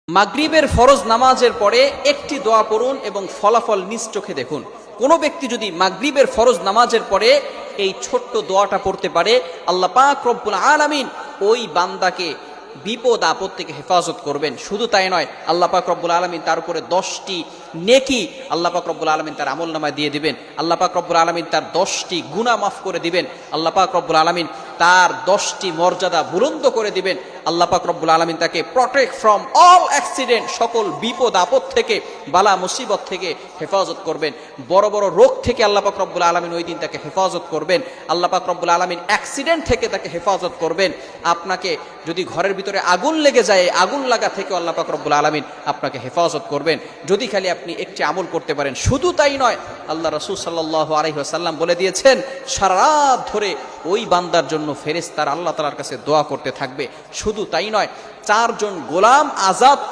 মাগরিবের ফরজ নামাজের পরে একটি দোয়া পড়ুন এবং ফলাফল নিজ চোখে দেখুন। কোনো ব্যক্তি যদি মাগরিবের ফরজ নামাজের পরে এই ছোট্ট দোয়াটা পড়তে পারে, আল্লাহ পাক রব্বুল আলামিন ওই বান্দাকে বিপদ আপদ থেকে হেফাজত করবেন। শুধু তাই নয়, আল্লাহ পাক রব্বুল আলামিন তার উপরে 10টি নেকি আল্লাহ পাক রব্বুল আলামিন তার আমলনামায় দিয়ে দিবেন। আল্লাহ পাক রব্বুল আলামিন তার 10টি গুনাহ মাফ করে দিবেন। আল্লাহ পাক রব্বুল আলামিন তার 10টি মর্যাদা বুলন্দ করে দিবেন। আল্লাহ পাক রব্বুল আলামিন তাকে প্রটেক্ট ফ্রম অল অ্যাক্সিডেন্ট, সকল বিপদ আপদ থেকে, বালা মুসিবত থেকে হেফাজত করবেন। বড় বড় রোগ থেকে আল্লাহ পাক রব্বুল আলামিন ওই দিন তাকে হেফাজত করবেন। আল্লাহ পাক রব্বুল আলামিন অ্যাক্সিডেন্ট থেকে তাকে হেফাজত করবেন। আপনাকে যদি ঘরের ভিতরে আগুন লেগে যায়, আগুন লাগা থেকে আল্লাহ পাক রব্বুল আলামিন আপনাকে হেফাজত করবেন, যদি খালি আপনি একটি আমল করতে পারেন। শুধু তাই নয়, আল্লাহ রাসূল সাল্লাল্লাহু আলাইহি ওয়াসাল্লাম বলে দিয়েছেন, সারা রাত ধরে ওই বান্দার জন্য ফেরেশতারা আল্লাহ তাআলার কাছে দোয়া করতে থাকবে। শুধু তাই নয়, 4 জন গোলাম আজাদ